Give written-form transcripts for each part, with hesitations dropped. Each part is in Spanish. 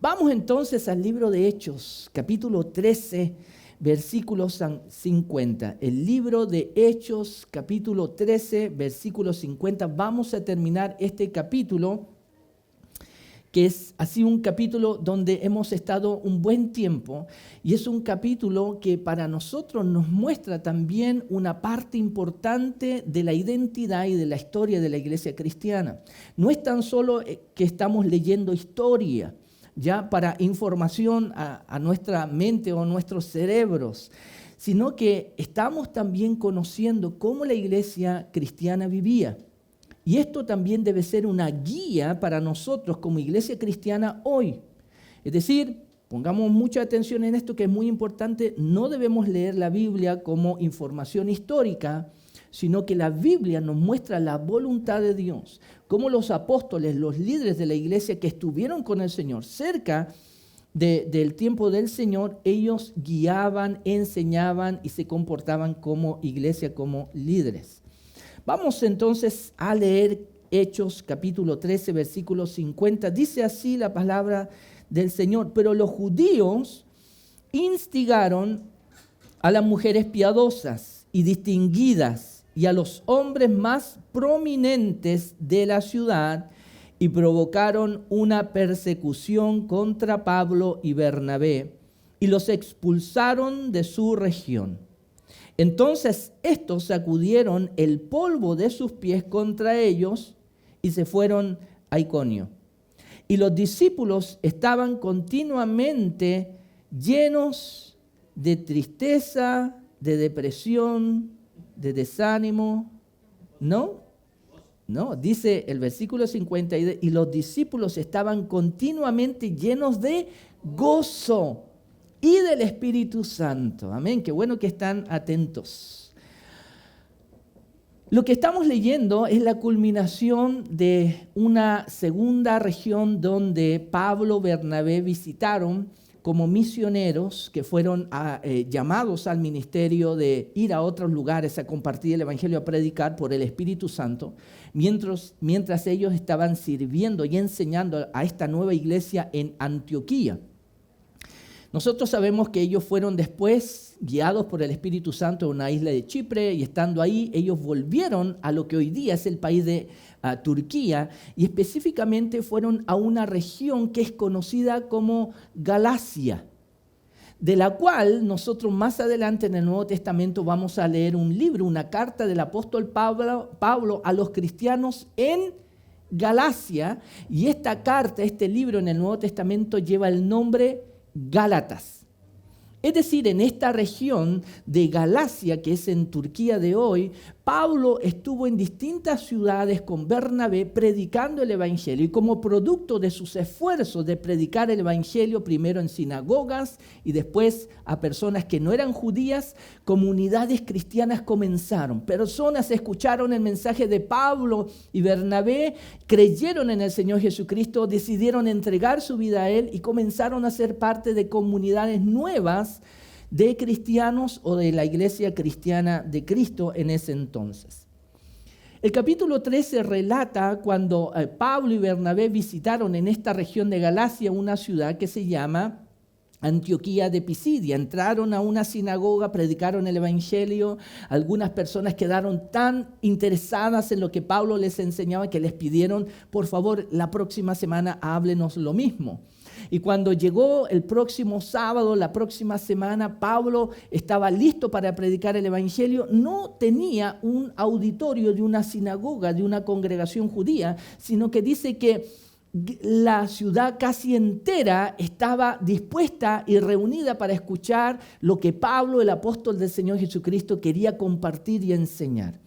Vamos entonces al libro de Hechos, capítulo 13, versículos 50. El libro de Hechos, capítulo 13, versículo 50. Vamos a terminar este capítulo, que es así un capítulo donde hemos estado un buen tiempo, y es un capítulo que para nosotros nos muestra también una parte importante de la identidad y de la historia de la iglesia cristiana. No es tan solo que estamos leyendo historia, ya para información a nuestra mente o nuestros cerebros, sino que estamos también conociendo cómo la iglesia cristiana vivía. Y esto también debe ser una guía para nosotros como iglesia cristiana hoy. Es decir, pongamos mucha atención en esto que es muy importante, no debemos leer la Biblia como información histórica, sino que la Biblia nos muestra la voluntad de Dios, cómo los apóstoles, los líderes de la iglesia que estuvieron con el Señor cerca del tiempo del Señor, ellos guiaban, enseñaban y se comportaban como iglesia, como líderes. Vamos entonces a leer Hechos capítulo 13, versículo 50. Dice así la palabra del Señor: pero los judíos instigaron a las mujeres piadosas y distinguidas y a los hombres más prominentes de la ciudad y provocaron una persecución contra Pablo y Bernabé y los expulsaron de su región. Entonces estos sacudieron el polvo de sus pies contra ellos y se fueron a Iconio. Y los discípulos estaban continuamente llenos de tristeza, de depresión, de desánimo. No, dice el versículo 50, y los discípulos estaban continuamente llenos de gozo y del Espíritu Santo. Amén, qué bueno que están atentos. Lo que estamos leyendo es la culminación de una segunda región donde Pablo y Bernabé visitaron como misioneros que fueron llamados al ministerio de ir a otros lugares a compartir el evangelio, a predicar por el Espíritu Santo, mientras ellos estaban sirviendo y enseñando a esta nueva iglesia en Antioquía. Nosotros sabemos que ellos fueron después guiados por el Espíritu Santo a una isla de Chipre, y estando ahí ellos volvieron a lo que hoy día es el país de Turquía, y específicamente fueron a una región que es conocida como Galacia, de la cual nosotros más adelante en el Nuevo Testamento vamos a leer un libro, una carta del apóstol Pablo a los cristianos en Galacia, y esta carta, este libro en el Nuevo Testamento lleva el nombre Gálatas. Es decir, en esta región de Galacia, que es en Turquía de hoy, Pablo estuvo en distintas ciudades con Bernabé predicando el evangelio, y como producto de sus esfuerzos de predicar el evangelio, primero en sinagogas y después a personas que no eran judías, comunidades cristianas comenzaron. Personas escucharon el mensaje de Pablo y Bernabé, creyeron en el Señor Jesucristo, decidieron entregar su vida a Él y comenzaron a ser parte de comunidades nuevas de cristianos o de la iglesia cristiana de Cristo en ese entonces. El capítulo 13 relata cuando Pablo y Bernabé visitaron en esta región de Galacia una ciudad que se llama Antioquía de Pisidia. Entraron a una sinagoga, predicaron el evangelio. Algunas personas quedaron tan interesadas en lo que Pablo les enseñaba que les pidieron: por favor, la próxima semana háblenos lo mismo. Y cuando llegó el próximo sábado, la próxima semana, Pablo estaba listo para predicar el evangelio. No tenía un auditorio de una sinagoga, de una congregación judía, sino que dice que la ciudad casi entera estaba dispuesta y reunida para escuchar lo que Pablo, el apóstol del Señor Jesucristo, quería compartir y enseñar.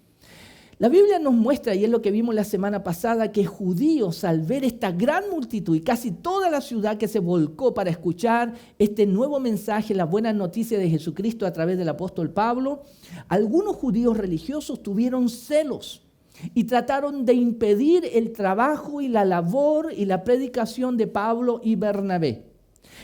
La Biblia nos muestra, y es lo que vimos la semana pasada, que judíos, al ver esta gran multitud y casi toda la ciudad que se volcó para escuchar este nuevo mensaje, la buena noticia de Jesucristo a través del apóstol Pablo, algunos judíos religiosos tuvieron celos y trataron de impedir el trabajo y la labor y la predicación de Pablo y Bernabé.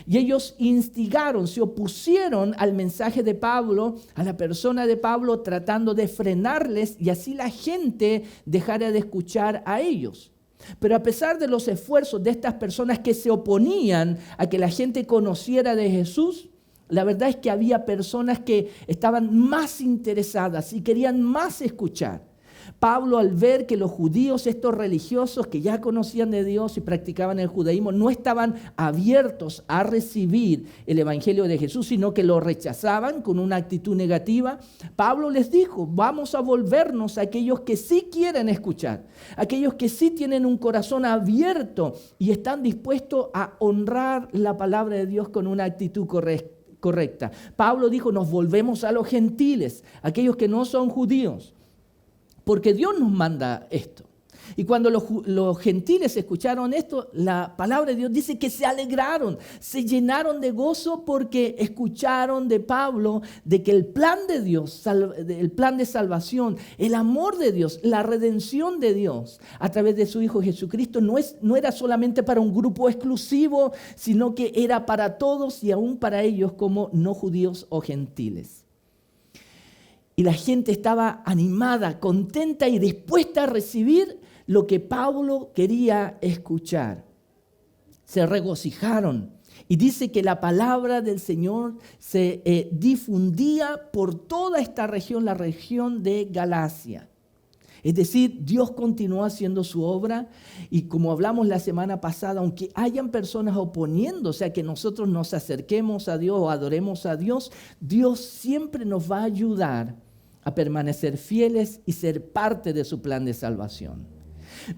Y ellos instigaron, se opusieron al mensaje de Pablo, a la persona de Pablo, tratando de frenarles y así la gente dejara de escuchar a ellos. Pero a pesar de los esfuerzos de estas personas que se oponían a que la gente conociera de Jesús, la verdad es que había personas que estaban más interesadas y querían más escuchar. Pablo, al ver que los judíos, estos religiosos que ya conocían de Dios y practicaban el judaísmo, no estaban abiertos a recibir el evangelio de Jesús, sino que lo rechazaban con una actitud negativa, Pablo les dijo: vamos a volvernos a aquellos que sí quieren escuchar, aquellos que sí tienen un corazón abierto y están dispuestos a honrar la palabra de Dios con una actitud correcta. Pablo dijo: nos volvemos a los gentiles, aquellos que no son judíos, porque Dios nos manda esto. Y cuando los gentiles escucharon esto, la palabra de Dios dice que se alegraron, se llenaron de gozo porque escucharon de Pablo de que el plan de Dios, el plan de salvación, el amor de Dios, la redención de Dios a través de su Hijo Jesucristo no era solamente para un grupo exclusivo, sino que era para todos y aún para ellos como no judíos o gentiles. Y la gente estaba animada, contenta y dispuesta a recibir lo que Pablo quería escuchar. Se regocijaron. Y dice que la palabra del Señor se difundía por toda esta región, la región de Galacia. Es decir, Dios continuó haciendo su obra y como hablamos la semana pasada, aunque hayan personas oponiéndose a que nosotros nos acerquemos a Dios o adoremos a Dios, Dios siempre nos va a ayudar a permanecer fieles y ser parte de su plan de salvación.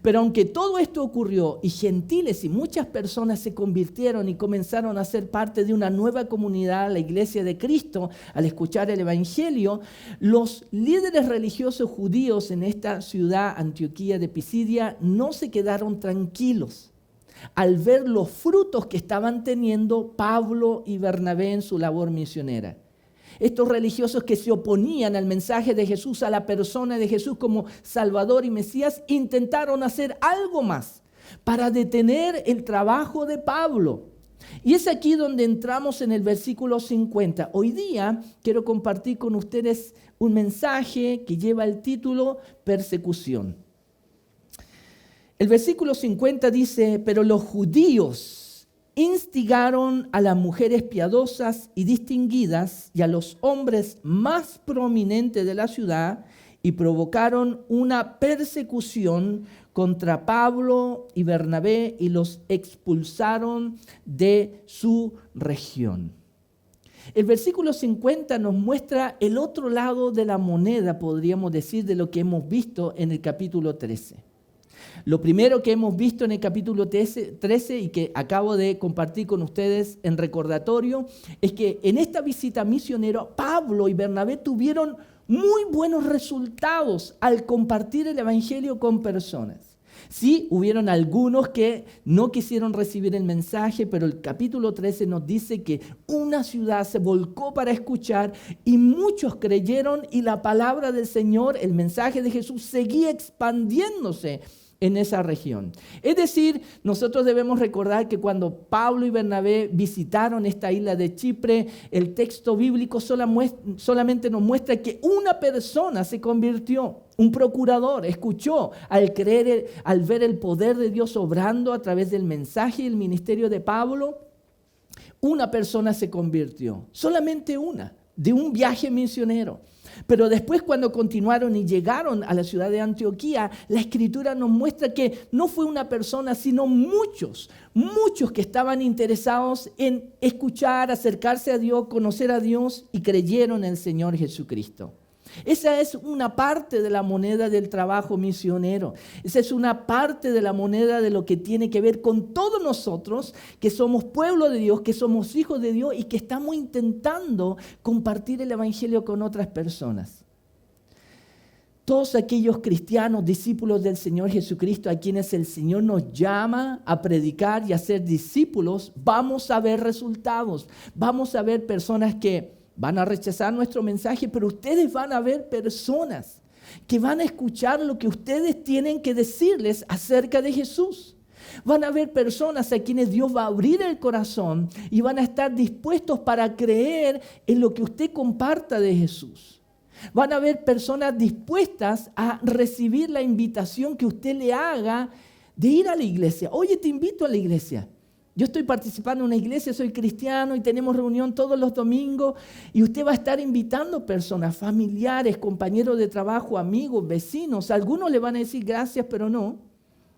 Pero aunque todo esto ocurrió y gentiles y muchas personas se convirtieron y comenzaron a ser parte de una nueva comunidad, la Iglesia de Cristo, al escuchar el Evangelio, los líderes religiosos judíos en esta ciudad, Antioquía de Pisidia, no se quedaron tranquilos al ver los frutos que estaban teniendo Pablo y Bernabé en su labor misionera. Estos religiosos que se oponían al mensaje de Jesús, a la persona de Jesús como Salvador y Mesías, intentaron hacer algo más para detener el trabajo de Pablo. Y es aquí donde entramos en el versículo 50. Hoy día quiero compartir con ustedes un mensaje que lleva el título Persecución. El versículo 50 dice: pero los judíos instigaron a las mujeres piadosas y distinguidas y a los hombres más prominentes de la ciudad y provocaron una persecución contra Pablo y Bernabé y los expulsaron de su región. El versículo 50 nos muestra el otro lado de la moneda, podríamos decir, de lo que hemos visto en el capítulo 13. Lo primero que hemos visto en el capítulo 13 y que acabo de compartir con ustedes en recordatorio es que en esta visita misionera Pablo y Bernabé tuvieron muy buenos resultados al compartir el evangelio con personas. Sí, hubieron algunos que no quisieron recibir el mensaje, pero el capítulo 13 nos dice que una ciudad se volcó para escuchar y muchos creyeron y la palabra del Señor, el mensaje de Jesús, seguía expandiéndose en esa región. Es decir, nosotros debemos recordar que cuando Pablo y Bernabé visitaron esta isla de Chipre, el texto bíblico solamente nos muestra que una persona se convirtió, un procurador, escuchó al ver el poder de Dios obrando a través del mensaje y el ministerio de Pablo. Una persona se convirtió, solamente una, de un viaje misionero. Pero después cuando continuaron y llegaron a la ciudad de Antioquía, la Escritura nos muestra que no fue una persona, sino muchos que estaban interesados en escuchar, acercarse a Dios, conocer a Dios y creyeron en el Señor Jesucristo. Esa es una parte de la moneda del trabajo misionero. Esa es una parte de la moneda de lo que tiene que ver con todos nosotros que somos pueblo de Dios, que somos hijos de Dios y que estamos intentando compartir el evangelio con otras personas. Todos aquellos cristianos, discípulos del Señor Jesucristo, a quienes el Señor nos llama a predicar y a ser discípulos, vamos a ver resultados. Vamos a ver personas que van a rechazar nuestro mensaje, pero ustedes van a ver personas que van a escuchar lo que ustedes tienen que decirles acerca de Jesús. Van a ver personas a quienes Dios va a abrir el corazón y van a estar dispuestos para creer en lo que usted comparta de Jesús. Van a ver personas dispuestas a recibir la invitación que usted le haga de ir a la iglesia. Oye, te invito a la iglesia. Yo estoy participando en una iglesia, soy cristiano y tenemos reunión todos los domingos y usted va a estar invitando personas, familiares, compañeros de trabajo, amigos, vecinos. Algunos le van a decir gracias, pero no.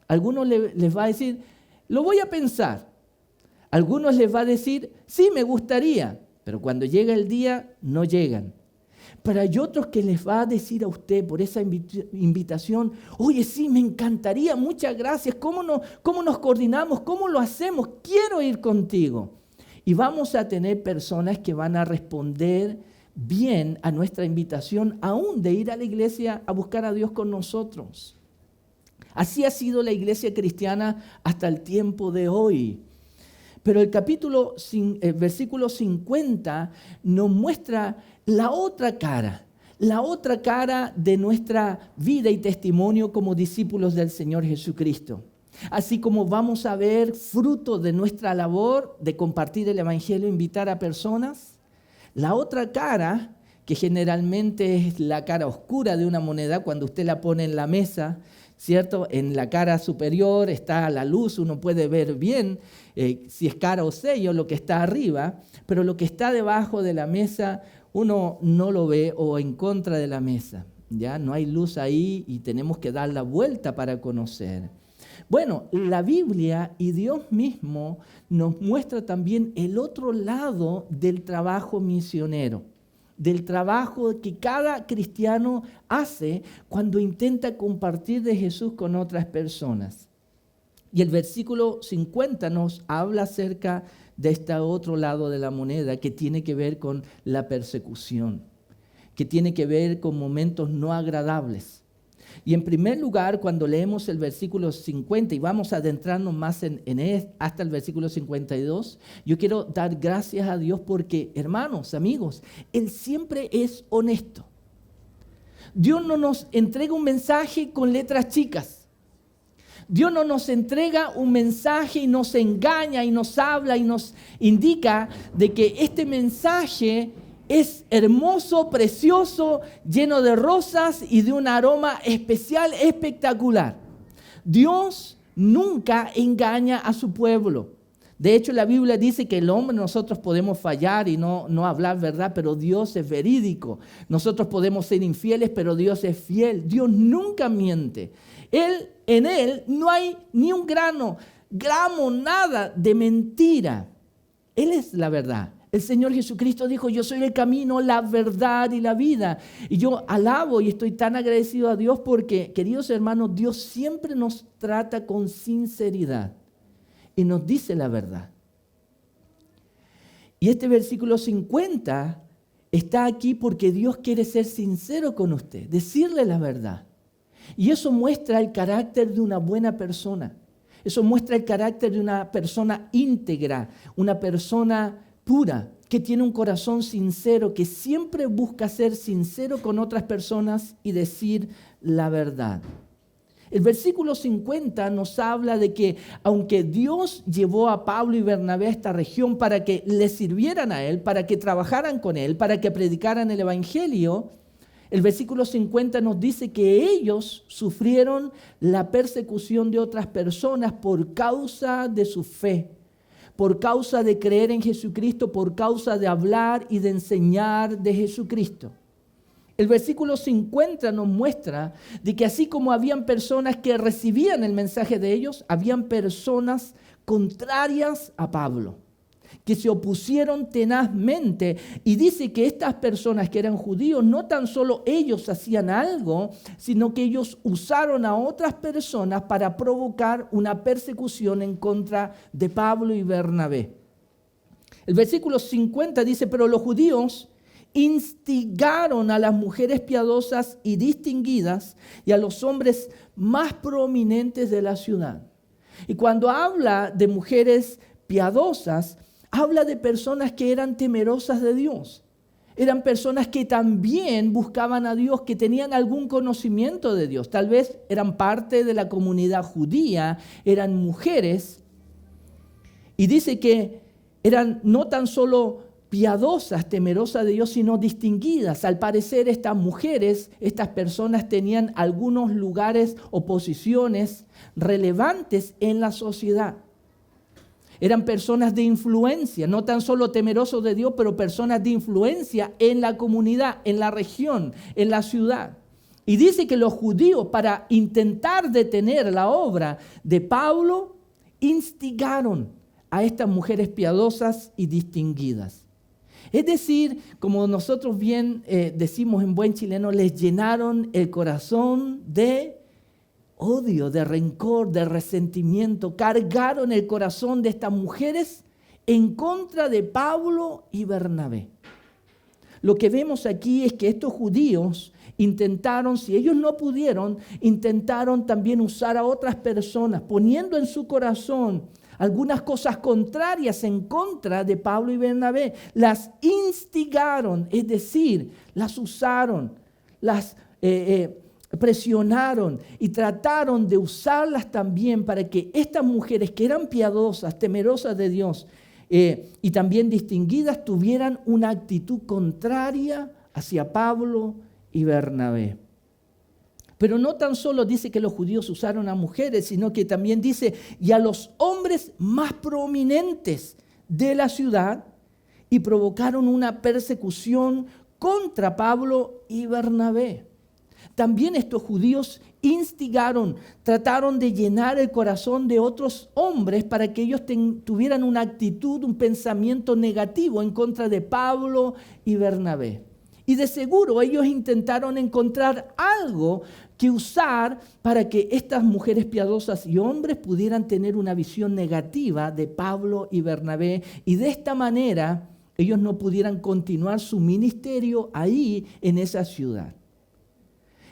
Algunos les va a decir, lo voy a pensar. Algunos les va a decir, sí, me gustaría, pero cuando llega el día, no llegan. Pero hay otros que les va a decir a usted por esa invitación, oye, sí, me encantaría, muchas gracias, ¿cómo nos coordinamos? ¿Cómo lo hacemos? Quiero ir contigo. Y vamos a tener personas que van a responder bien a nuestra invitación, aún de ir a la iglesia a buscar a Dios con nosotros. Así ha sido la iglesia cristiana hasta el tiempo de hoy. Pero el versículo 50 nos muestra la otra cara de nuestra vida y testimonio como discípulos del Señor Jesucristo. Así como vamos a ver fruto de nuestra labor de compartir el Evangelio, invitar a personas, la otra cara, que generalmente es la cara oscura de una moneda, cuando usted la pone en la mesa, ¿cierto? En la cara superior está la luz, uno puede ver bien si es cara o sello lo que está arriba, pero lo que está debajo de la mesa uno no lo ve o en contra de la mesa. Ya no hay luz ahí y tenemos que dar la vuelta para conocer. Bueno, la Biblia y Dios mismo nos muestra también el otro lado del trabajo misionero, del trabajo que cada cristiano hace cuando intenta compartir de Jesús con otras personas. Y el versículo 50 nos habla acerca de este otro lado de la moneda que tiene que ver con la persecución, que tiene que ver con momentos no agradables. Y en primer lugar, cuando leemos el versículo 50, y vamos a adentrarnos más hasta el versículo 52, yo quiero dar gracias a Dios porque, hermanos, amigos, Él siempre es honesto. Dios no nos entrega un mensaje con letras chicas. Dios no nos entrega un mensaje y nos engaña y nos habla y nos indica de que este mensaje es hermoso, precioso, lleno de rosas y de un aroma especial, espectacular. Dios nunca engaña a su pueblo. De hecho, la Biblia dice que el hombre, nosotros podemos fallar y no hablar verdad, pero Dios es verídico. Nosotros podemos ser infieles, pero Dios es fiel. Dios nunca miente. En Él no hay ni un gramo, nada de mentira. Él es la verdad. El Señor Jesucristo dijo, yo soy el camino, la verdad y la vida. Y yo alabo y estoy tan agradecido a Dios porque, queridos hermanos, Dios siempre nos trata con sinceridad y nos dice la verdad. Y este versículo 50 está aquí porque Dios quiere ser sincero con usted, decirle la verdad. Y eso muestra el carácter de una buena persona. Eso muestra el carácter de una persona íntegra, una persona pura, que tiene un corazón sincero, que siempre busca ser sincero con otras personas y decir la verdad. El versículo 50 nos habla de que aunque Dios llevó a Pablo y Bernabé a esta región para que le sirvieran a Él, para que trabajaran con Él, para que predicaran el Evangelio, el versículo 50 nos dice que ellos sufrieron la persecución de otras personas por causa de su fe, por causa de creer en Jesucristo, por causa de hablar y de enseñar de Jesucristo. El versículo 50 nos muestra de que así como habían personas que recibían el mensaje de ellos, habían personas contrarias a Pablo, que se opusieron tenazmente. Y dice que estas personas que eran judíos, no tan solo ellos hacían algo, sino que ellos usaron a otras personas para provocar una persecución en contra de Pablo y Bernabé. El versículo 50 dice, pero los judíos instigaron a las mujeres piadosas y distinguidas y a los hombres más prominentes de la ciudad. Y cuando habla de mujeres piadosas, habla de personas que eran temerosas de Dios. Eran personas que también buscaban a Dios, que tenían algún conocimiento de Dios. Tal vez eran parte de la comunidad judía, eran mujeres. Y dice que eran no tan solo piadosas, temerosas de Dios, sino distinguidas. Al parecer estas mujeres, estas personas tenían algunos lugares o posiciones relevantes en la sociedad. Eran personas de influencia, no tan solo temerosos de Dios, pero personas de influencia en la comunidad, en la región, en la ciudad. Y dice que los judíos, para intentar detener la obra de Pablo, instigaron a estas mujeres piadosas y distinguidas. Es decir, como nosotros bien decimos en buen chileno, les llenaron el corazón de odio, de rencor, de resentimiento. Cargaron el corazón de estas mujeres en contra de Pablo y Bernabé. Lo que vemos aquí es que estos judíos intentaron, si ellos no pudieron, intentaron también usar a otras personas, poniendo en su corazón algunas cosas contrarias en contra de Pablo y Bernabé. Las instigaron, es decir, las usaron, las presionaron y trataron de usarlas también para que estas mujeres que eran piadosas, temerosas de Dios y también distinguidas, tuvieran una actitud contraria hacia Pablo y Bernabé. Pero no tan solo dice que los judíos usaron a mujeres, sino que también dice, y a los hombres más prominentes de la ciudad, y provocaron una persecución contra Pablo y Bernabé. También estos judíos instigaron, trataron de llenar el corazón de otros hombres para que ellos tuvieran una actitud, un pensamiento negativo en contra de Pablo y Bernabé. Y de seguro ellos intentaron encontrar algo que usar para que estas mujeres piadosas y hombres pudieran tener una visión negativa de Pablo y Bernabé. Y de esta manera ellos no pudieran continuar su ministerio ahí en esa ciudad.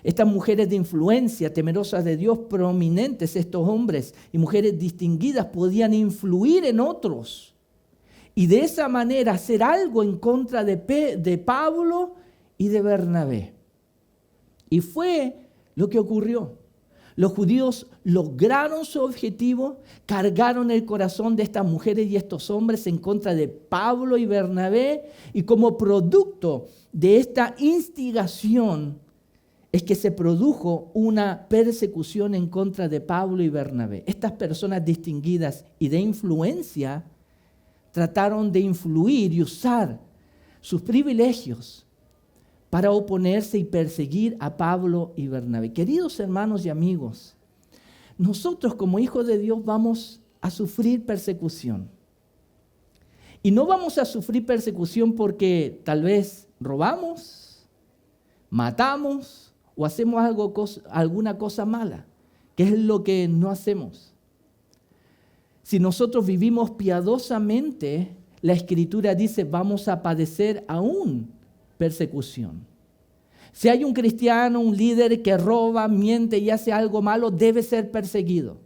Estas mujeres de influencia, temerosas de Dios, prominentes, estos hombres y mujeres distinguidas podían influir en otros. Y de esa manera hacer algo en contra de Pablo y de Bernabé. Y fue lo que ocurrió. Los judíos lograron su objetivo, cargaron el corazón de estas mujeres y estos hombres en contra de Pablo y Bernabé, y como producto de esta instigación es que se produjo una persecución en contra de Pablo y Bernabé. Estas personas distinguidas y de influencia trataron de influir y usar sus privilegios para oponerse y perseguir a Pablo y Bernabé. Queridos hermanos y amigos, nosotros como hijos de Dios vamos a sufrir persecución. Y no vamos a sufrir persecución porque tal vez robamos, matamos o hacemos alguna cosa mala, que es lo que no hacemos. Si nosotros vivimos piadosamente, la Escritura dice, vamos a padecer aún persecución. Si hay un cristiano, un líder que roba, miente y hace algo malo, debe ser perseguido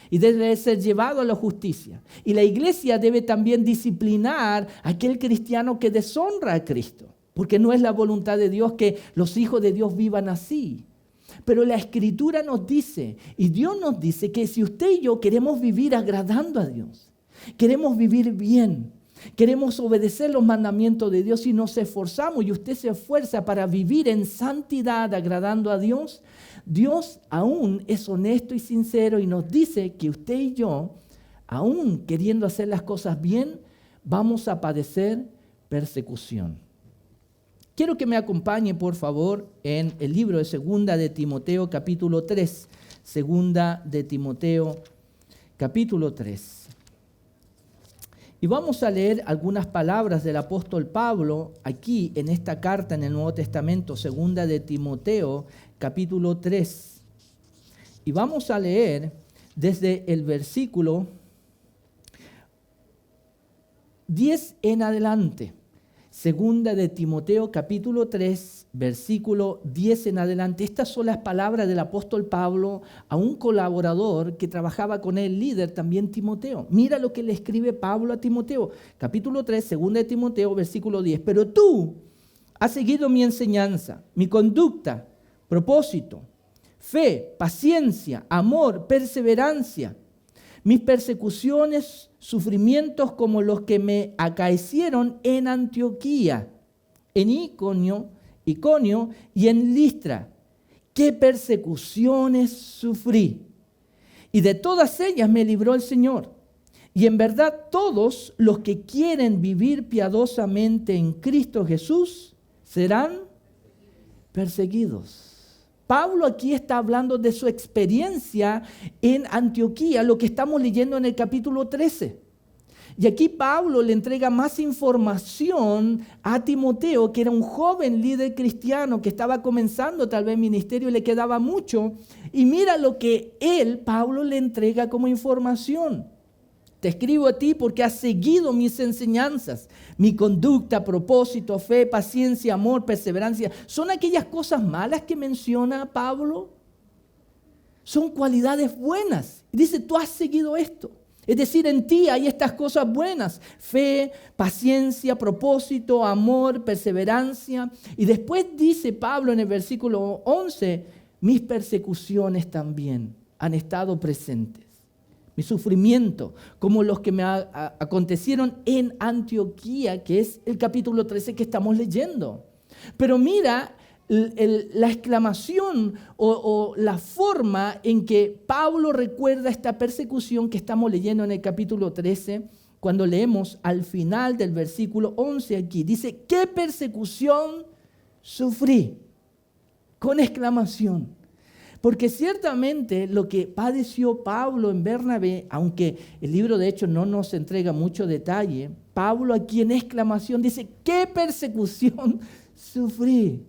y debe ser llevado a la justicia. Y la iglesia debe también disciplinar a aquel cristiano que deshonra a Cristo, porque no es la voluntad de Dios que los hijos de Dios vivan así. Pero la Escritura nos dice, y Dios nos dice, que si usted y yo queremos vivir agradando a Dios, queremos vivir bien, queremos obedecer los mandamientos de Dios y nos esforzamos y usted se esfuerza para vivir en santidad agradando a Dios, Dios aún es honesto y sincero y nos dice que usted y yo, aún queriendo hacer las cosas bien, vamos a padecer persecución. Quiero que me acompañe, por favor, en el libro de Segunda de Timoteo, capítulo 3. Segunda de Timoteo, capítulo 3. Y vamos a leer algunas palabras del apóstol Pablo aquí en esta carta en el Nuevo Testamento, Segunda de Timoteo, capítulo 3. Y vamos a leer desde el versículo 10 en adelante. Segunda de Timoteo, capítulo 3, versículo 10 en adelante. Estas son las palabras del apóstol Pablo a un colaborador que trabajaba con él, líder también Timoteo. Mira lo que le escribe Pablo a Timoteo. Capítulo 3, segunda de Timoteo, versículo 10. Pero tú has seguido mi enseñanza, mi conducta, propósito, fe, paciencia, amor, perseverancia. mis persecuciones, sufrimientos como los que me acaecieron en Antioquía, en Iconio y en Listra. ¿Qué persecuciones sufrí? Y de todas ellas me libró el Señor. Y en verdad todos los que quieren vivir piadosamente en Cristo Jesús serán perseguidos. Pablo aquí está hablando de su experiencia en Antioquía, lo que estamos leyendo en el capítulo 13. Y aquí Pablo le entrega más información a Timoteo, que era un joven líder cristiano que estaba comenzando tal vez ministerio y le quedaba mucho. Y mira lo que Pablo, le entrega como información. Te escribo a ti porque has seguido mis enseñanzas, mi conducta, propósito, fe, paciencia, amor, perseverancia. ¿Son aquellas cosas malas que menciona Pablo? Son cualidades buenas. Dice, tú has seguido esto. Es decir, en ti hay estas cosas buenas: fe, paciencia, propósito, amor, perseverancia. Y después dice Pablo en el versículo 11, mis persecuciones también han estado presentes. Mi sufrimiento, como los que me acontecieron en Antioquía, que es el capítulo 13 que estamos leyendo. Pero mira la exclamación o la forma en que Pablo recuerda esta persecución que estamos leyendo en el capítulo 13, cuando leemos al final del versículo 11 aquí. Dice, ¿qué persecución sufrí? Con exclamación. Porque ciertamente lo que padeció Pablo en Bernabé, aunque el libro de Hechos no nos entrega mucho detalle, Pablo aquí en exclamación dice, ¿qué persecución sufrí?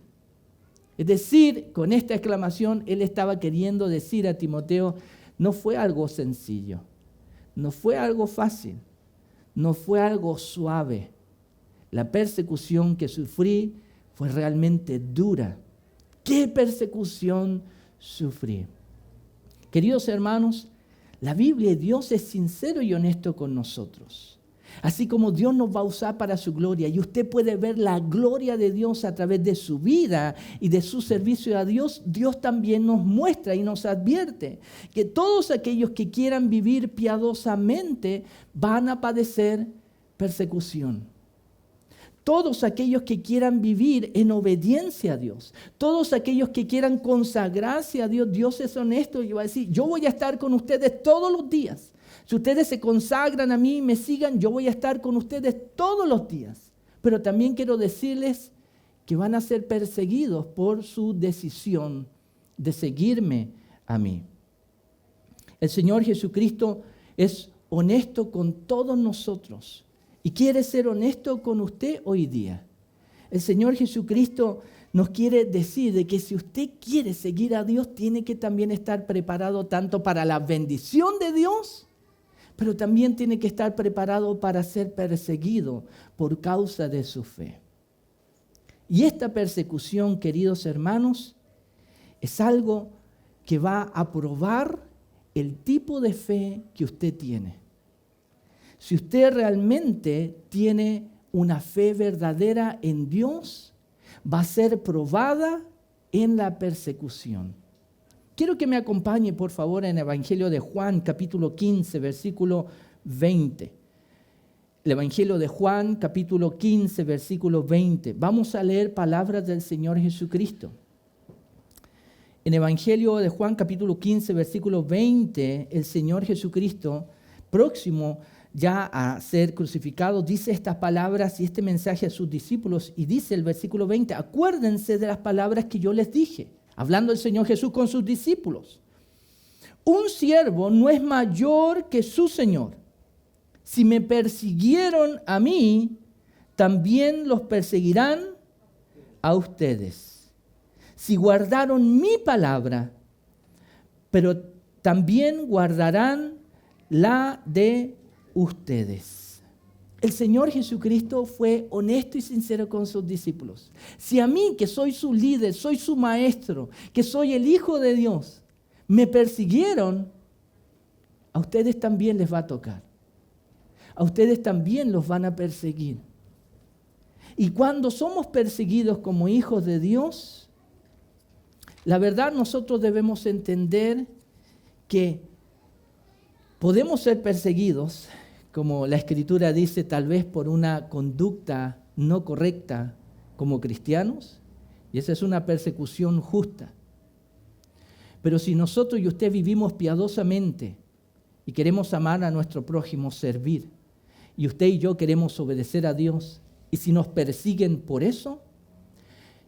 Es decir, con esta exclamación él estaba queriendo decir a Timoteo, no fue algo sencillo, no fue algo fácil, no fue algo suave. La persecución que sufrí fue realmente dura. ¿Qué persecución sufrí? Queridos hermanos, la Biblia y Dios es sincero y honesto con nosotros. Así como Dios nos va a usar para su gloria y usted puede ver la gloria de Dios a través de su vida y de su servicio a Dios, Dios también nos muestra y nos advierte que todos aquellos que quieran vivir piadosamente van a padecer persecución. Todos aquellos que quieran vivir en obediencia a Dios, todos aquellos que quieran consagrarse a Dios, Dios es honesto y va a decir, yo voy a estar con ustedes todos los días. Si ustedes se consagran a mí y me sigan, yo voy a estar con ustedes todos los días. Pero también quiero decirles que van a ser perseguidos por su decisión de seguirme a mí. El Señor Jesucristo es honesto con todos nosotros y quiere ser honesto con usted hoy día. El Señor Jesucristo nos quiere decir de que si usted quiere seguir a Dios, tiene que también estar preparado tanto para la bendición de Dios, pero también tiene que estar preparado para ser perseguido por causa de su fe. Y esta persecución, queridos hermanos, es algo que va a probar el tipo de fe que usted tiene. Si usted realmente tiene una fe verdadera en Dios, va a ser probada en la persecución. Quiero que me acompañe, por favor, en el Evangelio de Juan, capítulo 15, versículo 20. El Evangelio de Juan, capítulo 15, versículo 20. Vamos a leer palabras del Señor Jesucristo. En el Evangelio de Juan, capítulo 15, versículo 20, el Señor Jesucristo, próximo ya a ser crucificado, dice estas palabras y este mensaje a sus discípulos. Y dice el versículo 20, acuérdense de las palabras que yo les dije. Hablando el Señor Jesús con sus discípulos. Un siervo no es mayor que su Señor. Si me persiguieron a mí, también los perseguirán a ustedes. Si guardaron mi palabra, pero también guardarán la de ustedes. El Señor Jesucristo fue honesto y sincero con sus discípulos. Si a mí, que soy su líder, soy su maestro, que soy el Hijo de Dios, me persiguieron, a ustedes también les va a tocar. A ustedes también los van a perseguir. Y cuando somos perseguidos como hijos de Dios, la verdad nosotros debemos entender que Podemos ser perseguidos, como la Escritura dice, tal vez por una conducta no correcta como cristianos, y esa es una persecución justa. Pero si nosotros y usted vivimos piadosamente y queremos amar a nuestro prójimo, servir, y usted y yo queremos obedecer a Dios, y si nos persiguen por eso,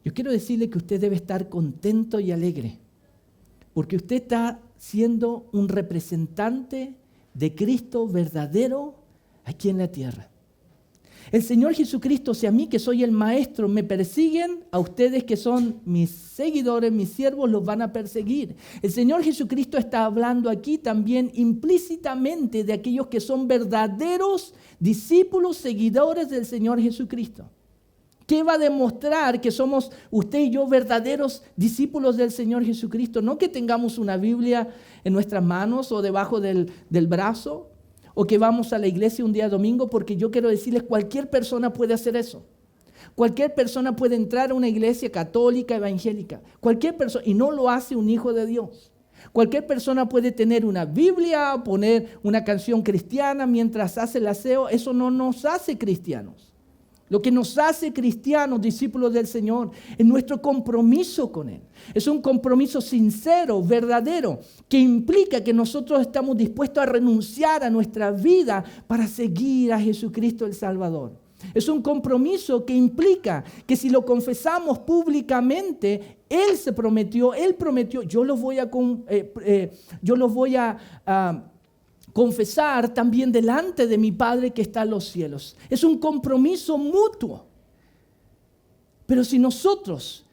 yo quiero decirle que usted debe estar contento y alegre, porque usted está siendo un representante de Cristo verdadero aquí en la tierra. El Señor Jesucristo, si a mí que soy el maestro me persiguen, a ustedes que son mis seguidores, mis siervos, los van a perseguir. El Señor Jesucristo está hablando aquí también implícitamente de aquellos que son verdaderos discípulos, seguidores del Señor Jesucristo. ¿Qué va a demostrar que somos usted y yo verdaderos discípulos del Señor Jesucristo? No que tengamos una Biblia en nuestras manos o debajo del brazo, o que vamos a la iglesia un día domingo, porque yo quiero decirles, cualquier persona puede hacer eso. Cualquier persona puede entrar a una iglesia católica, evangélica. Cualquier persona, y no lo hace un hijo de Dios. Cualquier persona puede tener una Biblia, poner una canción cristiana mientras hace el aseo. Eso no nos hace cristianos. Lo que nos hace cristianos, discípulos del Señor, es nuestro compromiso con Él. Es un compromiso sincero, verdadero, que implica que nosotros estamos dispuestos a renunciar a nuestra vida para seguir a Jesucristo el Salvador. Es un compromiso que implica que si lo confesamos públicamente, Él prometió, yo los voy a confesar también delante de mi Padre que está en los cielos. Es un compromiso mutuo. Pero si nosotros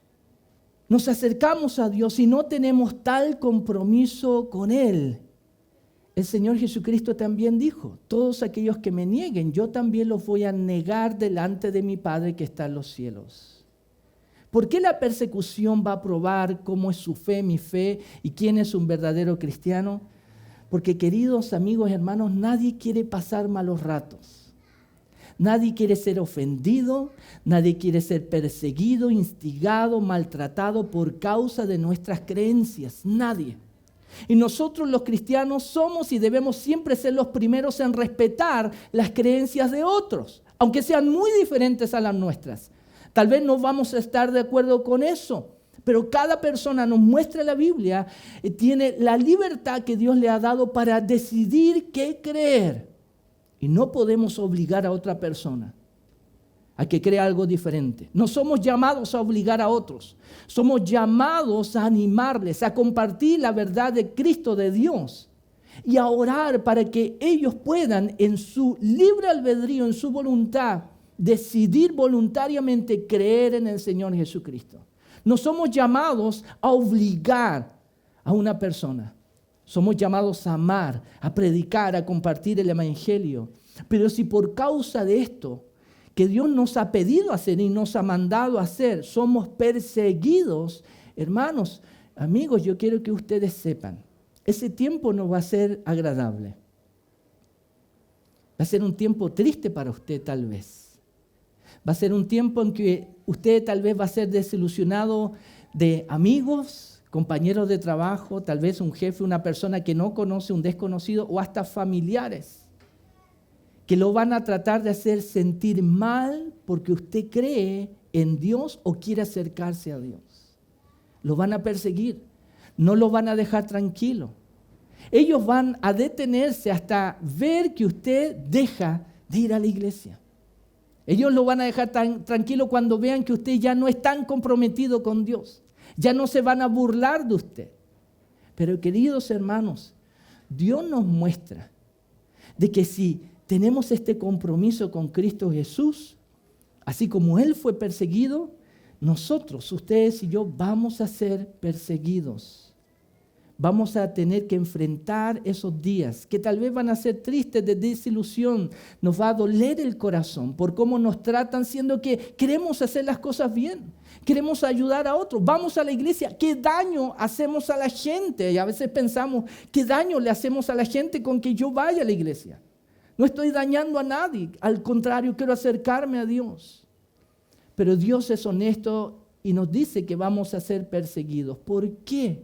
nos acercamos a Dios y no tenemos tal compromiso con Él, el Señor Jesucristo también dijo, todos aquellos que me nieguen, yo también los voy a negar delante de mi Padre que está en los cielos. ¿Por qué la persecución va a probar cómo es su fe, mi fe, y quién es un verdadero cristiano? Porque, queridos amigos y hermanos, nadie quiere pasar malos ratos. Nadie quiere ser ofendido, nadie quiere ser perseguido, instigado, maltratado por causa de nuestras creencias. Nadie. Y nosotros los cristianos somos y debemos siempre ser los primeros en respetar las creencias de otros, aunque sean muy diferentes a las nuestras. Tal vez no vamos a estar de acuerdo con eso. Pero cada persona, nos muestra la Biblia, tiene la libertad que Dios le ha dado para decidir qué creer. Y no podemos obligar a otra persona a que crea algo diferente. No somos llamados a obligar a otros. Somos llamados a animarles, a compartir la verdad de Cristo, de Dios. Y a orar para que ellos puedan, en su libre albedrío, en su voluntad, decidir voluntariamente creer en el Señor Jesucristo. No somos llamados a obligar a una persona. Somos llamados a amar, a predicar, a compartir el evangelio. Pero si por causa de esto, que Dios nos ha pedido hacer y nos ha mandado hacer, somos perseguidos, hermanos, amigos, yo quiero que ustedes sepan, ese tiempo no va a ser agradable. Va a ser un tiempo triste para usted tal vez. Va a ser un tiempo en que usted tal vez va a ser desilusionado de amigos, compañeros de trabajo, tal vez un jefe, una persona que no conoce, un desconocido o hasta familiares que lo van a tratar de hacer sentir mal porque usted cree en Dios o quiere acercarse a Dios. Lo van a perseguir, no lo van a dejar tranquilo. Ellos van a detenerse hasta ver que usted deja de ir a la iglesia. Ellos lo van a dejar tan tranquilo cuando vean que usted ya no es tan comprometido con Dios. Ya no se van a burlar de usted. Pero, queridos hermanos, Dios nos muestra de que si tenemos este compromiso con Cristo Jesús, así como Él fue perseguido, nosotros, ustedes y yo, vamos a ser perseguidos. Vamos a tener que enfrentar esos días que tal vez van a ser tristes, de desilusión. Nos va a doler el corazón por cómo nos tratan, siendo que queremos hacer las cosas bien. Queremos ayudar a otros. Vamos a la iglesia. ¿Qué daño hacemos a la gente? Y a veces pensamos, ¿qué daño le hacemos a la gente con que yo vaya a la iglesia? No estoy dañando a nadie. Al contrario, quiero acercarme a Dios. Pero Dios es honesto y nos dice que vamos a ser perseguidos. ¿Por qué?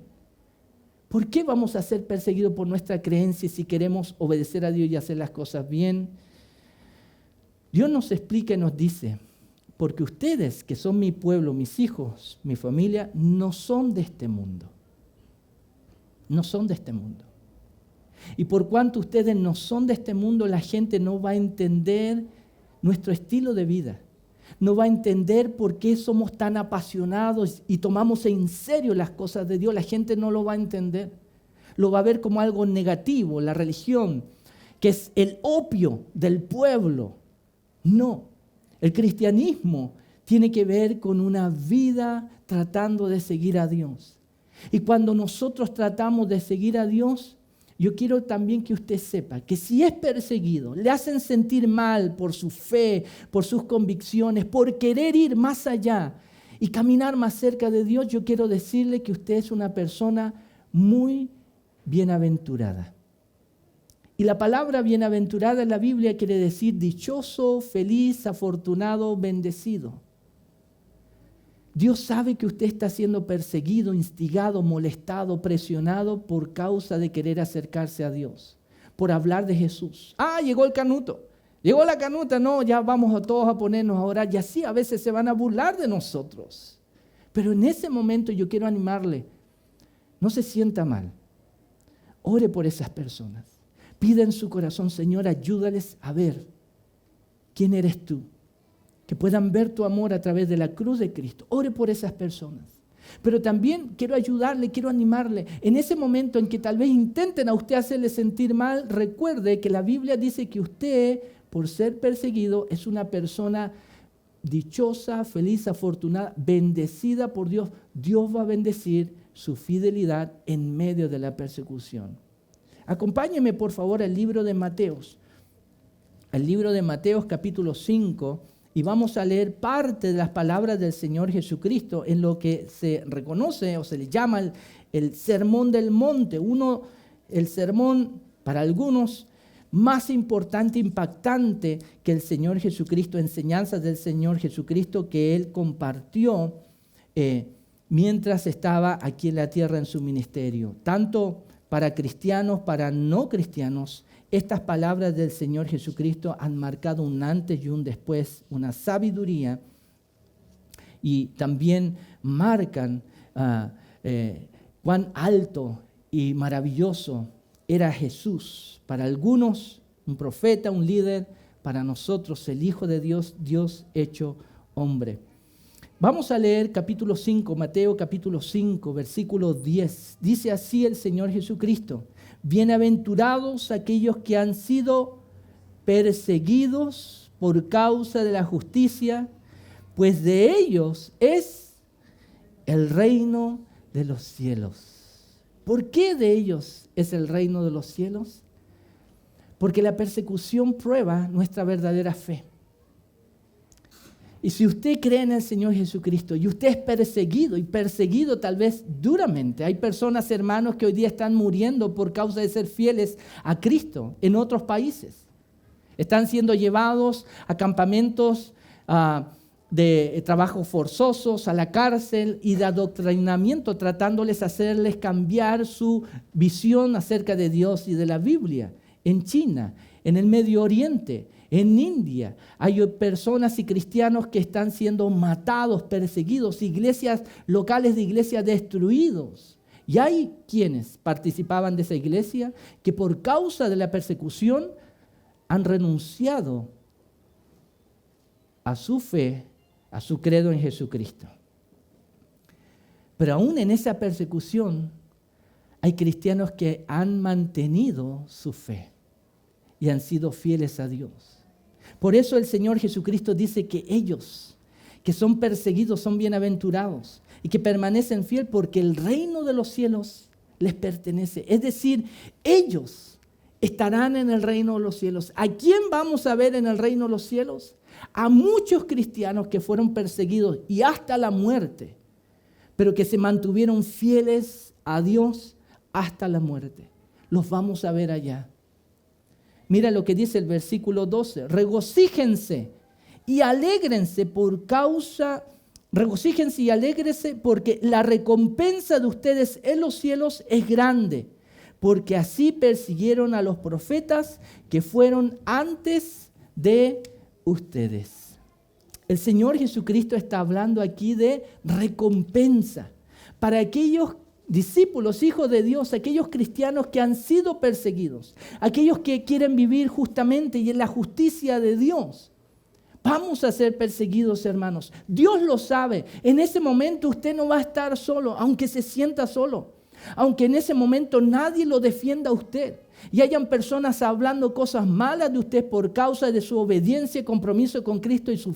¿Por qué vamos a ser perseguidos por nuestra creencia si queremos obedecer a Dios y hacer las cosas bien? Dios nos explica y nos dice, porque ustedes que son mi pueblo, mis hijos, mi familia, no son de este mundo. No son de este mundo. Y por cuanto ustedes no son de este mundo, la gente no va a entender nuestro estilo de vida. No va a entender por qué somos tan apasionados y tomamos en serio las cosas de Dios. La gente no lo va a entender. Lo va a ver como algo negativo, la religión, que es el opio del pueblo. No, el cristianismo tiene que ver con una vida tratando de seguir a Dios. Y cuando nosotros tratamos de seguir a Dios, yo quiero también que usted sepa que si es perseguido, le hacen sentir mal por su fe, por sus convicciones, por querer ir más allá y caminar más cerca de Dios, yo quiero decirle que usted es una persona muy bienaventurada. Y la palabra bienaventurada en la Biblia quiere decir dichoso, feliz, afortunado, bendecido. Dios sabe que usted está siendo perseguido, instigado, molestado, presionado por causa de querer acercarse a Dios, por hablar de Jesús. Llegó el canuto, llegó la canuta, no, ya vamos a todos a ponernos a orar. Y así a veces se van a burlar de nosotros. Pero en ese momento yo quiero animarle, no se sienta mal, ore por esas personas. Pida en su corazón, Señor, ayúdales a ver quién eres tú. Que puedan ver tu amor a través de la cruz de Cristo. Ore por esas personas. Pero también quiero ayudarle, quiero animarle. En ese momento en que tal vez intenten a usted hacerle sentir mal, recuerde que la Biblia dice que usted, por ser perseguido, es una persona dichosa, feliz, afortunada, bendecida por Dios. Dios va a bendecir su fidelidad en medio de la persecución. Acompáñeme por favor al libro de Mateos. El libro de Mateos capítulo 5. Y vamos a leer parte de las palabras del Señor Jesucristo en lo que se reconoce o se le llama el Sermón del Monte. El sermón para algunos más importante, impactante que el Señor Jesucristo, enseñanzas del Señor Jesucristo que Él compartió mientras estaba aquí en la tierra en su ministerio. Tanto para cristianos, para no cristianos, estas palabras del Señor Jesucristo han marcado un antes y un después, una sabiduría, y también marcan cuán alto y maravilloso era Jesús. Para algunos, un profeta, un líder, para nosotros, el Hijo de Dios, Dios hecho hombre. Vamos a leer capítulo 5, Mateo capítulo 5, versículo 10. Dice así el Señor Jesucristo: bienaventurados aquellos que han sido perseguidos por causa de la justicia, pues de ellos es el reino de los cielos. ¿Por qué de ellos es el reino de los cielos? Porque la persecución prueba nuestra verdadera fe. Y si usted cree en el Señor Jesucristo y usted es perseguido, y perseguido tal vez duramente, hay personas, hermanos, que hoy día están muriendo por causa de ser fieles a Cristo en otros países. Están siendo llevados a campamentos de trabajos forzosos, a la cárcel y de adoctrinamiento, tratándoles, hacerles cambiar su visión acerca de Dios y de la Biblia. En China, en el Medio Oriente, en India, hay personas y cristianos que están siendo matados, perseguidos, iglesias locales de iglesias destruidos. Y hay quienes participaban de esa iglesia que por causa de la persecución han renunciado a su fe, a su credo en Jesucristo. Pero aún en esa persecución hay cristianos que han mantenido su fe y han sido fieles a Dios. Por eso el Señor Jesucristo dice que ellos que son perseguidos son bienaventurados y que permanecen fieles porque el reino de los cielos les pertenece. Es decir, ellos estarán en el reino de los cielos. ¿A quién vamos a ver en el reino de los cielos? A muchos cristianos que fueron perseguidos y hasta la muerte, pero que se mantuvieron fieles a Dios hasta la muerte. Los vamos a ver allá. Mira lo que dice el versículo 12. Regocíjense y alégrense por causa Regocíjense y alégrense porque la recompensa de ustedes en los cielos es grande, porque así persiguieron a los profetas que fueron antes de ustedes. El Señor Jesucristo está hablando aquí de recompensa para aquellos discípulos, hijos de Dios, aquellos cristianos que han sido perseguidos, aquellos que quieren vivir justamente y en la justicia de Dios. Vamos a ser perseguidos, hermanos. Dios lo sabe. En ese momento usted no va a estar solo, aunque se sienta solo. Aunque en ese momento nadie lo defienda a usted. Y hayan personas hablando cosas malas de usted por causa de su obediencia y compromiso con Cristo y su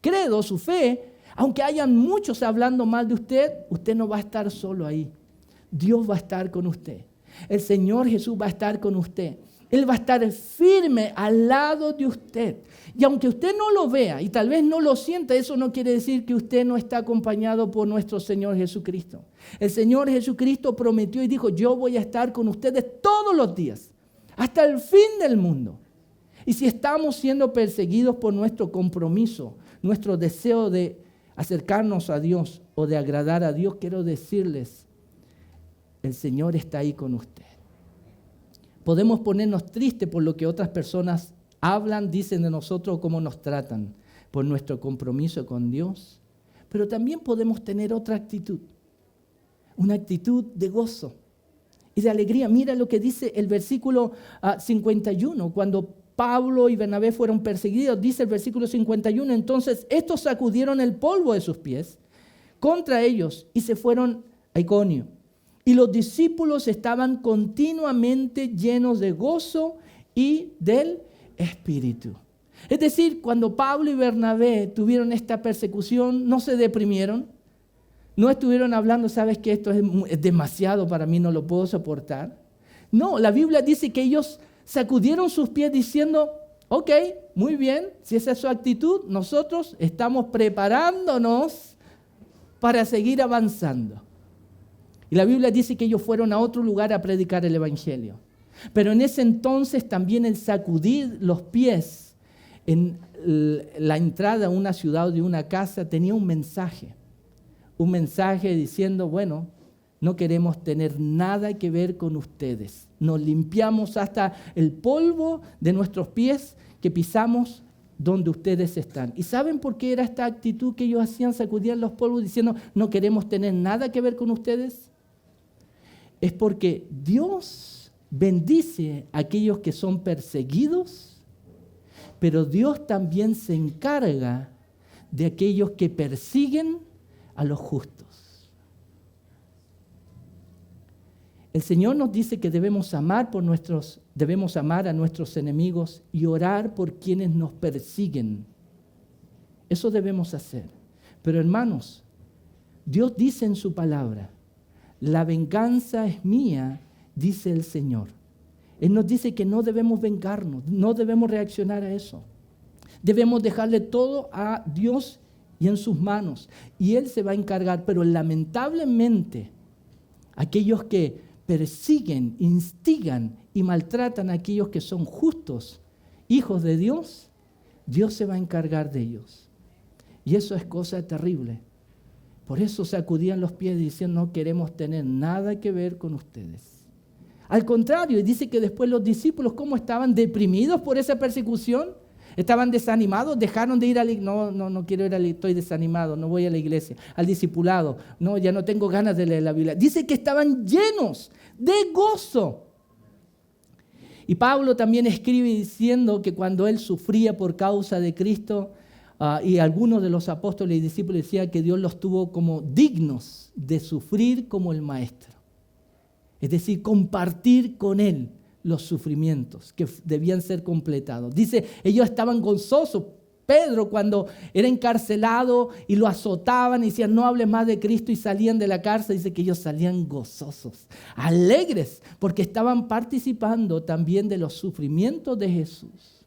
credo, su fe. Aunque hayan muchos hablando mal de usted, usted no va a estar solo ahí. Dios va a estar con usted. El Señor Jesús va a estar con usted. Él va a estar firme al lado de usted. Y aunque usted no lo vea y tal vez no lo sienta, eso no quiere decir que usted no está acompañado por nuestro Señor Jesucristo. El Señor Jesucristo prometió y dijo, yo voy a estar con ustedes todos los días, hasta el fin del mundo. Y si estamos siendo perseguidos por nuestro compromiso, nuestro deseo de acercarnos a Dios o de agradar a Dios, quiero decirles, el Señor está ahí con usted. Podemos ponernos tristes por lo que otras personas hablan, dicen de nosotros o cómo nos tratan por nuestro compromiso con Dios. Pero también podemos tener otra actitud, una actitud de gozo y de alegría. Mira lo que dice el versículo 51, cuando Pablo y Bernabé fueron perseguidos, dice el versículo 51, entonces estos sacudieron el polvo de sus pies contra ellos y se fueron a Iconio. Y los discípulos estaban continuamente llenos de gozo y del Espíritu. Es decir, cuando Pablo y Bernabé tuvieron esta persecución, no se deprimieron, no estuvieron hablando, sabes que esto es demasiado para mí, no lo puedo soportar. No, la Biblia dice que ellos sacudieron sus pies diciendo, ok, muy bien, si esa es su actitud, nosotros estamos preparándonos para seguir avanzando. Y la Biblia dice que ellos fueron a otro lugar a predicar el Evangelio. Pero en ese entonces también el sacudir los pies en la entrada a una ciudad o de una casa tenía un mensaje diciendo, bueno, no queremos tener nada que ver con ustedes. Nos limpiamos hasta el polvo de nuestros pies que pisamos donde ustedes están. ¿Y saben por qué era esta actitud que ellos hacían, sacudían los polvos diciendo, no queremos tener nada que ver con ustedes? Es porque Dios bendice a aquellos que son perseguidos, pero Dios también se encarga de aquellos que persiguen a los justos. El Señor nos dice que debemos amar a nuestros enemigos y orar por quienes nos persiguen. Eso debemos hacer. Pero hermanos, Dios dice en su palabra, la venganza es mía, dice el Señor. Él nos dice que no debemos vengarnos, no debemos reaccionar a eso. Debemos dejarle todo a Dios y en sus manos. Y Él se va a encargar. Pero lamentablemente, aquellos que persiguen, instigan y maltratan a aquellos que son justos, hijos de Dios, Dios se va a encargar de ellos. Y eso es cosa terrible. Por eso sacudían los pies diciendo, no queremos tener nada que ver con ustedes. Al contrario, dice que después los discípulos, ¿cómo estaban? Deprimidos por esa persecución. Estaban desanimados, dejaron de ir a la iglesia. No quiero ir a la iglesia, estoy desanimado, no voy a la iglesia. Al discipulado, no, ya no tengo ganas de leer la Biblia. Dice que estaban llenos de gozo. Y Pablo también escribe diciendo que cuando él sufría por causa de Cristo, y algunos de los apóstoles y discípulos decían que Dios los tuvo como dignos de sufrir como el Maestro. Es decir, compartir con Él los sufrimientos que debían ser completados. Dice, ellos estaban gozosos. Pedro, cuando era encarcelado y lo azotaban y decían, no hables más de Cristo, y salían de la cárcel, dice que ellos salían gozosos, alegres, porque estaban participando también de los sufrimientos de Jesús.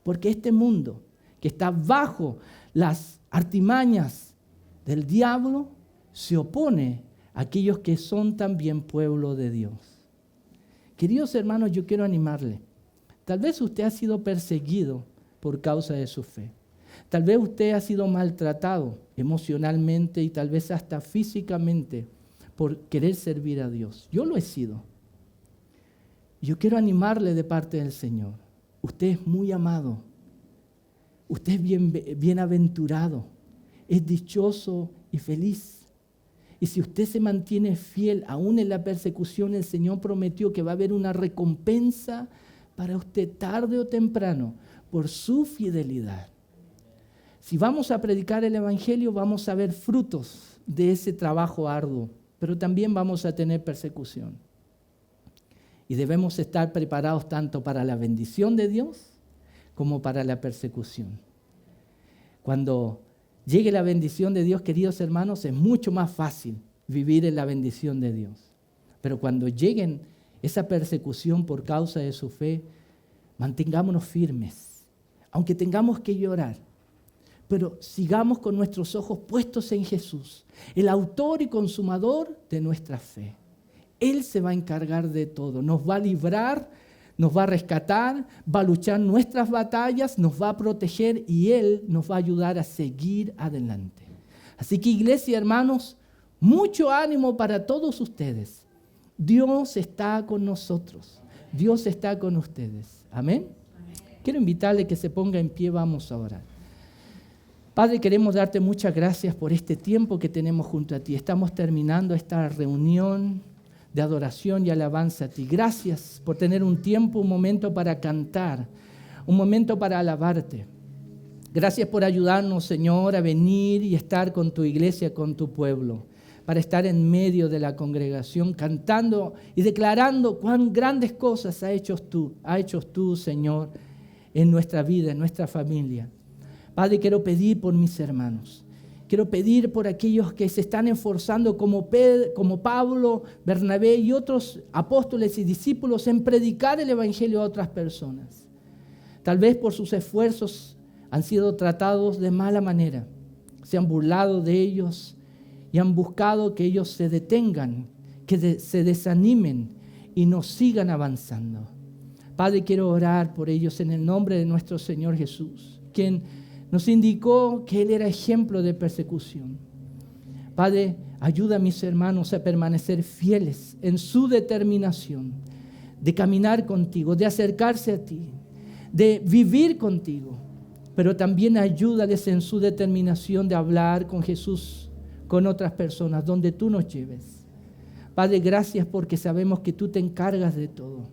Porque este mundo que está bajo las artimañas del diablo, se opone a aquellos que son también pueblo de Dios. Queridos hermanos, yo quiero animarle. Tal vez usted ha sido perseguido por causa de su fe. Tal vez usted ha sido maltratado emocionalmente y tal vez hasta físicamente por querer servir a Dios. Yo lo he sido. Yo quiero animarle de parte del Señor. Usted es muy amado. Usted es bienaventurado. Es dichoso y feliz. Y si usted se mantiene fiel aún en la persecución, el Señor prometió que va a haber una recompensa para usted tarde o temprano por su fidelidad. Si vamos a predicar el Evangelio, vamos a ver frutos de ese trabajo arduo, pero también vamos a tener persecución. Y debemos estar preparados tanto para la bendición de Dios como para la persecución. Cuando llegue la bendición de Dios, queridos hermanos, es mucho más fácil vivir en la bendición de Dios. Pero cuando lleguen esa persecución por causa de su fe, mantengámonos firmes, aunque tengamos que llorar. Pero sigamos con nuestros ojos puestos en Jesús, el autor y consumador de nuestra fe. Él se va a encargar de todo, nos va a librar, nos va a rescatar, va a luchar nuestras batallas, nos va a proteger y Él nos va a ayudar a seguir adelante. Así que, iglesia, hermanos, mucho ánimo para todos ustedes. Dios está con nosotros, Dios está con ustedes. Amén. Quiero invitarle que se ponga en pie, vamos a orar. Padre, queremos darte muchas gracias por este tiempo que tenemos junto a ti. Estamos terminando esta reunión de adoración y alabanza a ti. Gracias por tener un tiempo, un momento para cantar, un momento para alabarte. Gracias por ayudarnos, Señor, a venir y estar con tu iglesia, con tu pueblo, para estar en medio de la congregación, cantando y declarando cuán grandes cosas has hecho tú, Señor, en nuestra vida, en nuestra familia. Padre, quiero pedir por mis hermanos. Quiero pedir por aquellos que se están esforzando como Pablo, Bernabé y otros apóstoles y discípulos en predicar el Evangelio a otras personas. Tal vez por sus esfuerzos han sido tratados de mala manera. Se han burlado de ellos y han buscado que ellos se detengan, que se desanimen y no sigan avanzando. Padre, quiero orar por ellos en el nombre de nuestro Señor Jesús, quien nos indicó que Él era ejemplo de persecución. Padre, ayuda a mis hermanos a permanecer fieles en su determinación de caminar contigo, de acercarse a ti, de vivir contigo, pero también ayúdales en su determinación de hablar con Jesús, con otras personas, donde tú nos lleves. Padre, gracias porque sabemos que tú te encargas de todo.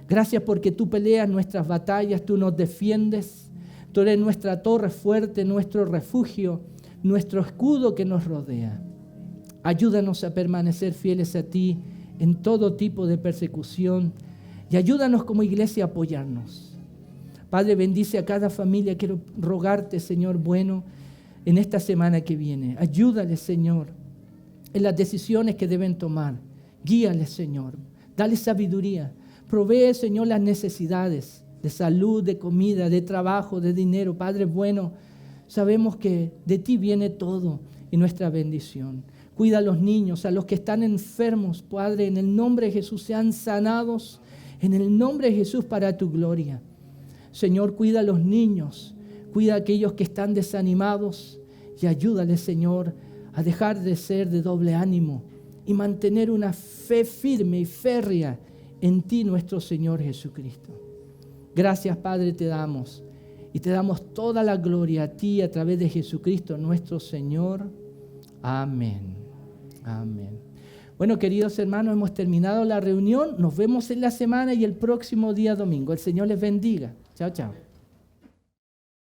Gracias porque tú peleas nuestras batallas, tú nos defiendes. Tú eres nuestra torre fuerte, nuestro refugio, nuestro escudo que nos rodea. Ayúdanos a permanecer fieles a ti en todo tipo de persecución y ayúdanos como iglesia a apoyarnos. Padre, bendice a cada familia. Quiero rogarte, Señor, bueno, en esta semana que viene. Ayúdales, Señor, en las decisiones que deben tomar. Guíales, Señor. Dale sabiduría. Provee, Señor, las necesidades de salud, de comida, de trabajo, de dinero. Padre bueno, sabemos que de ti viene todo y nuestra bendición. Cuida a los niños, a los que están enfermos, Padre, en el nombre de Jesús, sean sanados, en el nombre de Jesús, para tu gloria. Señor, cuida a los niños, cuida a aquellos que están desanimados y ayúdales, Señor, a dejar de ser de doble ánimo y mantener una fe firme y férrea en ti, nuestro Señor Jesucristo. Gracias, Padre, te damos. Y te damos toda la gloria a ti a través de Jesucristo, nuestro Señor. Amén. Amén. Bueno, queridos hermanos, hemos terminado la reunión. Nos vemos en la semana y el próximo día domingo. El Señor les bendiga. Chao, chao.